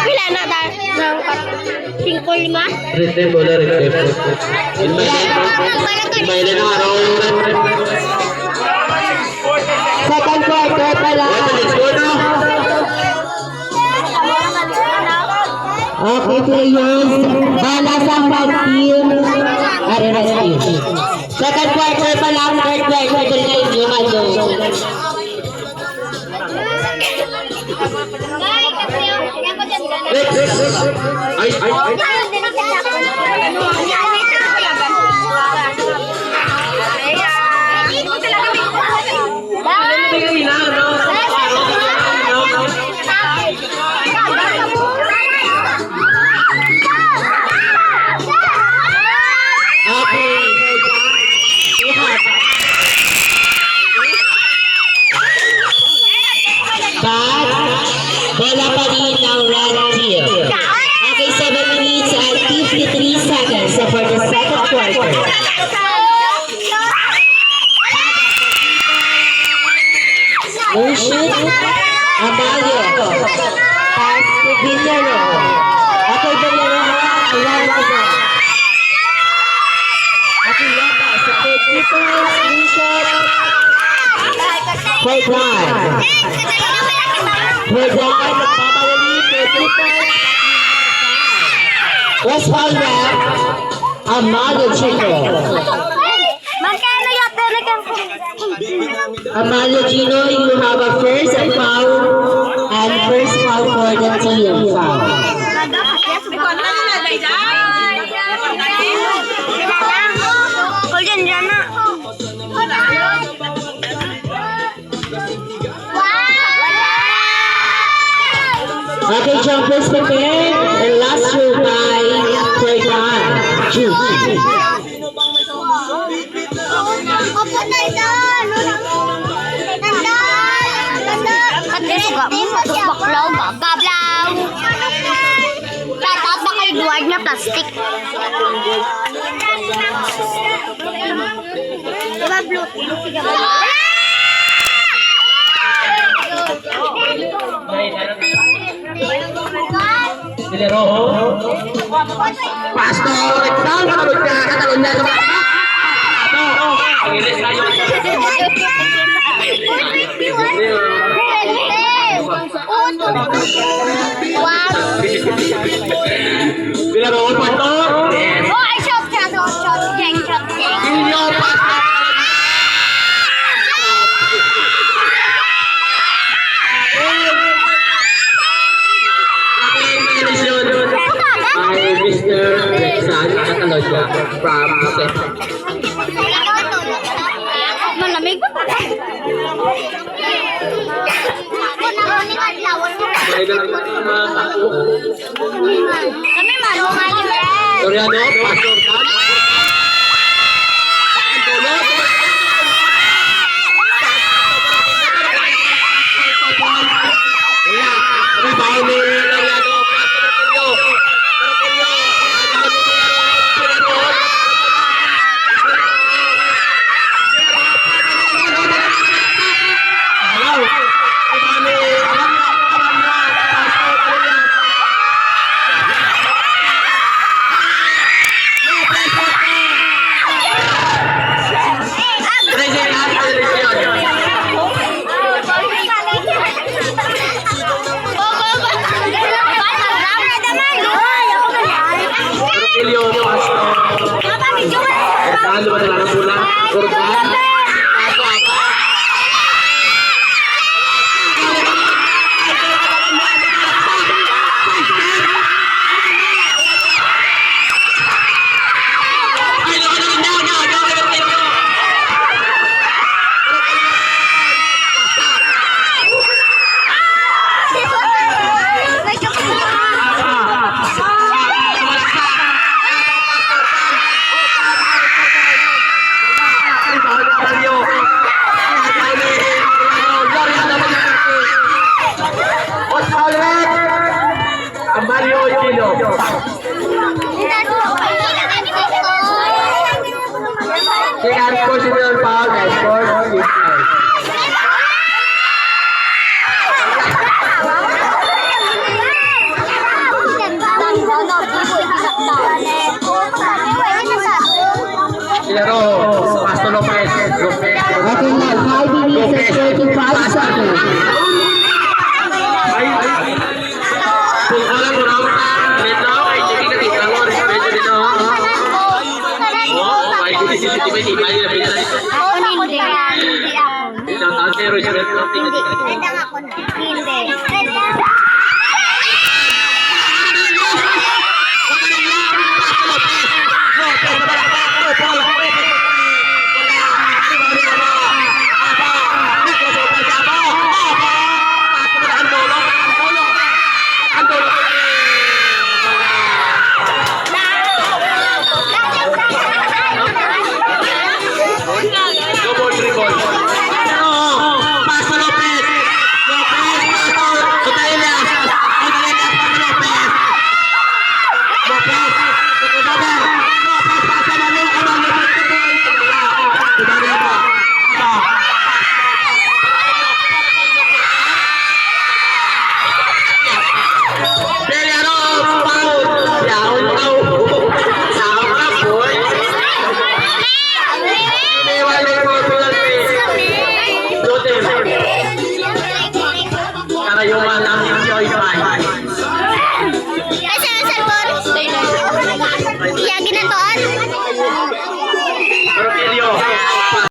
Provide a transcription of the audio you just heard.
Pila na ta? 5-5? Retem bola retem. Mainan ang araw. Second quarter pa lang. Okay, players. Bala sa team. Rescue. Second quarter pa lang. Third quarter din kayo lumado. Bola pa rin ng red team. Okay, 7 minutes and 53 seconds for the second quarter. No shoot. Amalio. Pass to Villaro. Okay, Villaro ha. Ayan na ito. Okay, Lopez. Okay, 3 points. Blue shot. For drive. For drive. Nagpapadali. 3 points. West foul rep. Amalio Chico. Amalio Gino, you have a first foul and first foul for the team foul. Okay, jumpers prepared and last throw by Fergan. Luar na plastic. Diba blue? Pastor, down katalon na sa Villaro, Pastor. Oh, I shot. Gang shot. Inyo, Pastor. Ay, Mr. Rexan, katalon siya from Malamig ba? Kami marunong yun. Soriano, Pastor Tan. Consider foul and score Pero, Pasto Lopez. Lopez. Okay now, 5 minutes and 35 seconds. Kung walang raw ka, medyo ay sige ka dito. Medyo dito. Oh, ay hindi ba nila pinala dito. Ako hindi ako. Shout out kay Roger. Hindi ako na.